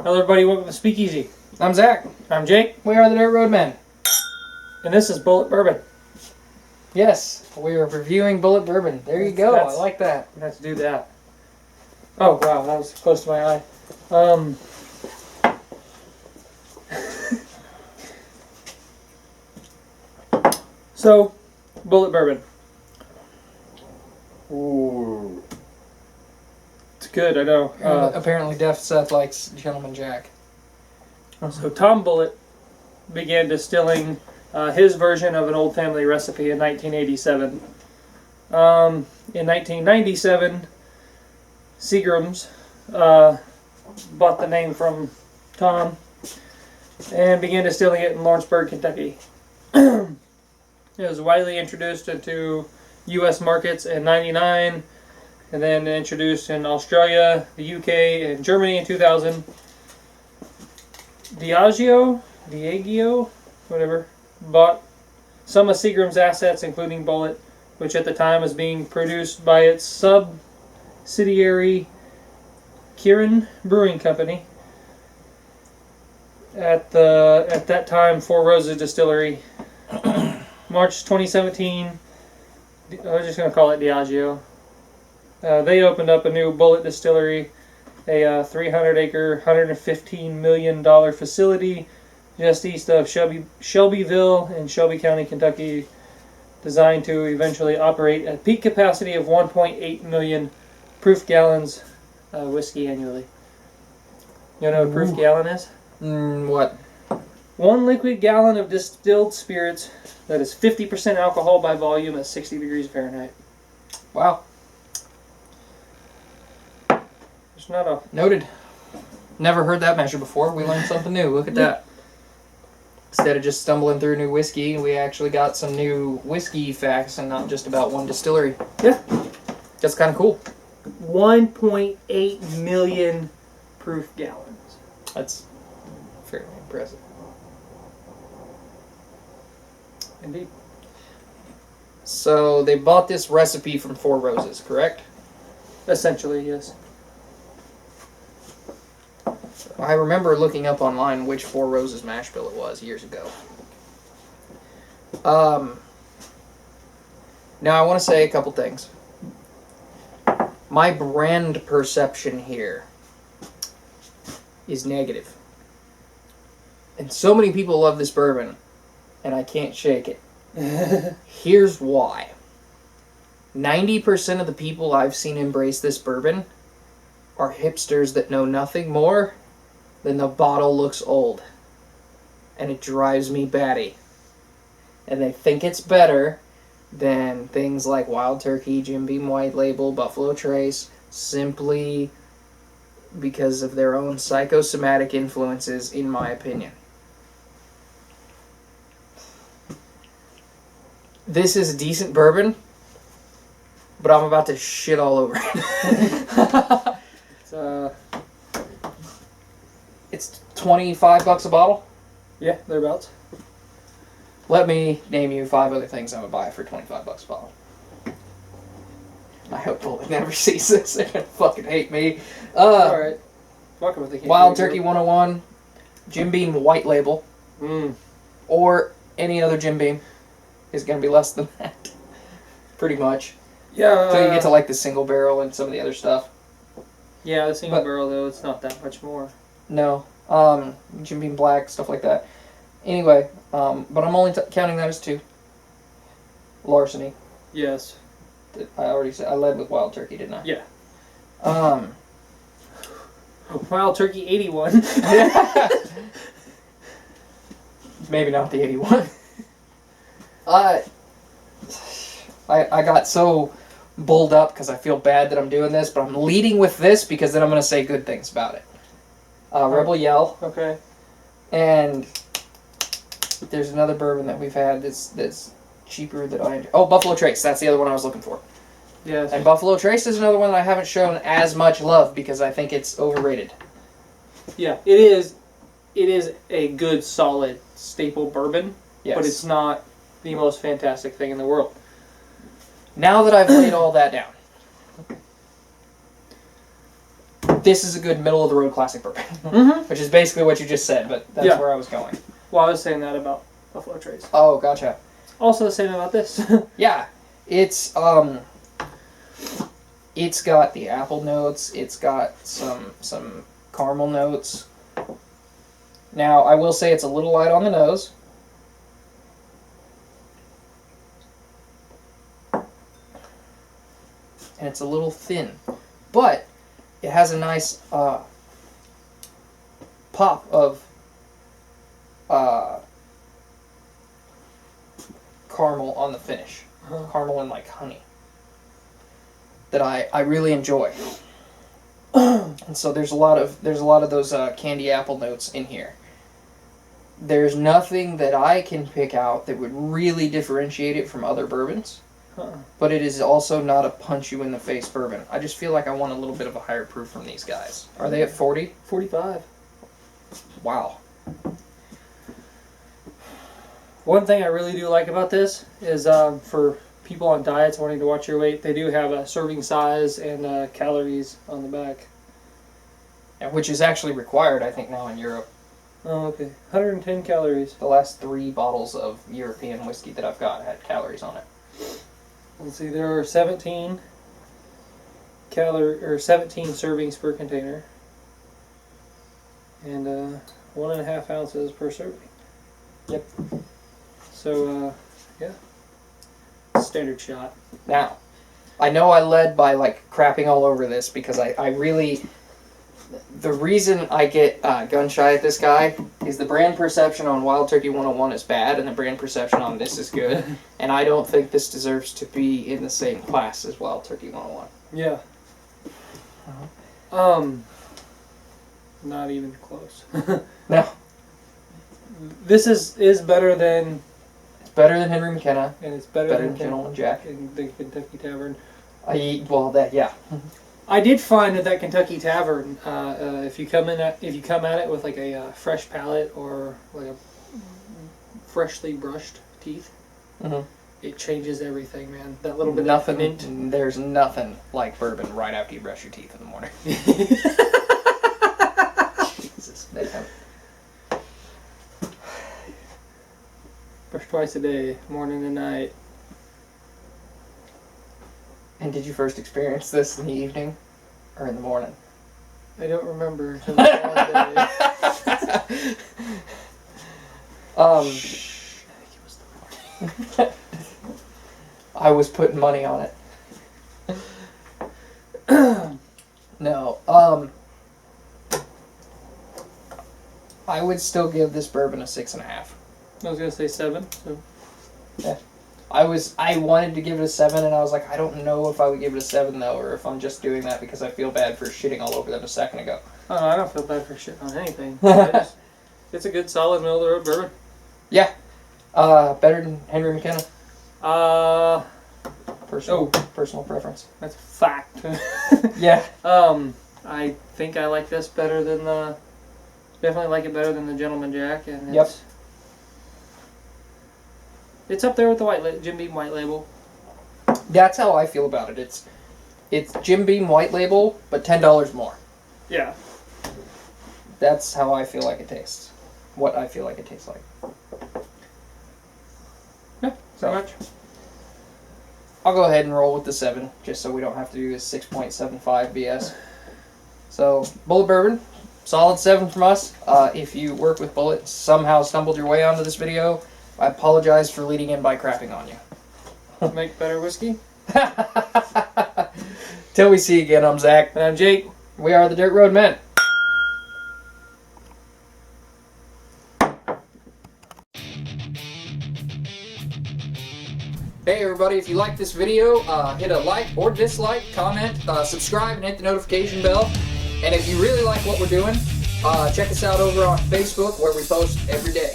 Hello everybody, welcome to Speakeasy. I'm Zach. I'm Jake. We are the Dirt Road Men. And this is Bulleit Bourbon. Yes, we are reviewing Bulleit Bourbon. There you go, I like that. Let's do that. Oh wow, that was close to my eye. So, Bulleit Bourbon. Ooh. It's good, I know. Apparently Deaf Seth likes Gentleman Jack. So Tom Bulleit began distilling his version of an old family recipe in 1987. In 1997, Seagram's bought the name from Tom and began distilling it in Lawrenceburg, Kentucky. It was widely introduced into U.S. markets in '99, and then introduced in Australia, the UK, and Germany in 2000. Diageo, whatever, bought some of Seagram's assets, including Bulleit, which at the time was being produced by its subsidiary Kirin Brewing Company. At that time, Four Roses Distillery. March 2017, I was just going to call it Diageo. They opened up a new Bulleit distillery, a 300-acre, $115 million facility just east of Shelbyville in Shelby County, Kentucky, designed to eventually operate at peak capacity of 1.8 million proof gallons of whiskey annually. You know what a proof gallon is? What? 1 liquid gallon of distilled spirits that is 50% alcohol by volume at 60 degrees Fahrenheit. Wow. It's not a... Noted. Never heard that measure before. We learned something new. Look at that. Instead of just stumbling through new whiskey, we actually got some new whiskey facts and not just about one distillery. Yeah. That's kind of cool. 1.8 million proof gallons. That's fairly impressive. Indeed. So they bought this recipe from Four Roses, correct? Essentially, yes. I remember looking up online which Four Roses mash bill it was years ago. Now I want to say a couple things. My brand perception here is negative. And so many people love this bourbon, and I can't shake it. Here's why. 90% of the people I've seen embrace this bourbon are hipsters that know nothing more than the bottle looks old. And it drives me batty. And they think it's better than things like Wild Turkey, Jim Beam White Label, Buffalo Trace, simply because of their own psychosomatic influences, in my opinion. This is a decent bourbon, but I'm about to shit all over it. It's $25 a bottle? Yeah, thereabouts. Let me name you 5 other things I would buy for $25 a bottle. I hope Bulleit never sees this. They're gonna fucking hate me. Alright. Fuck with the Wild Turkey 101, Jim Beam White Label, or any other Jim Beam is going to be less than that. Pretty much. Yeah. So you get to like the single barrel and some of the other stuff. Yeah, the single barrel though, it's not that much more. No. Jim Beam Black, stuff like that. Anyway, but I'm only counting that as 2. Larceny. Yes. I already said, I led with Wild Turkey, didn't I? Yeah. Wild Turkey 81. Maybe not the 81. I got so bulled up because I feel bad that I'm doing this, but I'm leading with this because then I'm going to say good things about it. Rebel Yell. Okay. And there's another bourbon that we've had that's cheaper that I... Oh, Buffalo Trace. That's the other one I was looking for. Yes. And Buffalo Trace is another one that I haven't shown as much love because I think it's overrated. Yeah, it is. It is a good, solid, staple bourbon, yes. But it's not the most fantastic thing in the world. Now that I've laid all that down, this is a good middle-of-the-road classic bourbon. Mm-hmm. Which is basically what you just said, but that's where I was going. Well, I was saying that about Buffalo Trace. Oh, gotcha. Also the same about this. Yeah, it's got the apple notes. It's got some caramel notes. Now, I will say it's a little light on the nose. And it's a little thin. But it has a nice pop of caramel on the finish. Caramel and like honey. That I really enjoy. And so there's a lot of those candy apple notes in here. There's nothing that I can pick out that would really differentiate it from other bourbons. But it is also not a punch-you-in-the-face bourbon. I just feel like I want a little bit of a higher proof from these guys. Are they at 40? 45. Wow. One thing I really do like about this is for people on diets wanting to watch your weight, they do have a serving size and calories on the back. Which is actually required, I think, now in Europe. Oh, okay. 110 calories. The last 3 bottles of European whiskey that I've got had calories on it. Let's see, there are 17 servings per container, and 1.5 ounces per serving. Yep. So, yeah, standard shot. Now, I know I led by like crapping all over this because I really. The reason I get gun shy at this guy is the brand perception on Wild Turkey 101 is bad, and the brand perception on this is good. And I don't think this deserves to be in the same class as Wild Turkey 101. Yeah. Not even close. No. This is better than. It's better than Henry McKenna. And it's better than Gentleman Jack. In the Kentucky Tavern. I did find that Kentucky Tavern, if you come at it with like a fresh palate or like a freshly brushed teeth, it changes everything, man. That little bit of mint. There's nothing like bourbon right after you brush your teeth in the morning. Jesus, man. Brush twice a day, morning and night. And did you first experience this in the evening or in the morning? I don't remember. It was a long day. I was putting money on it. No. I would still give this bourbon a 6.5. I was gonna say 7. So. Yeah. I wanted to give it a 7, and I was like, I don't know if I would give it a 7 though, or if I'm just doing that because I feel bad for shitting all over them a second ago. Oh, no, I don't feel bad for shitting on anything. It's a good, solid middle of the road bourbon. Yeah. Better than Henry McKenna. Personal preference. That's a fact. Yeah. I think I like this better than the. Definitely like it better than the Gentleman Jack, and it's up there with the Jim Beam White Label. That's how I feel about it. It's Jim Beam White Label, but $10 more. Yeah. That's how I feel like it tastes. What I feel like it tastes like. Yeah, so much. I'll go ahead and roll with the 7, just so we don't have to do this 6.75 BS. So, Bulleit Bourbon, solid 7 from us. If you work with Bulleit, somehow stumbled your way onto this video, I apologize for leading in by crapping on you. Make better whiskey. Till we see you again, I'm Zach. And I'm Jake. We are the Dirt Road Men. Hey everybody, if you like this video, hit a like or dislike, comment, subscribe, and hit the notification bell. And if you really like what we're doing, check us out over on Facebook where we post every day.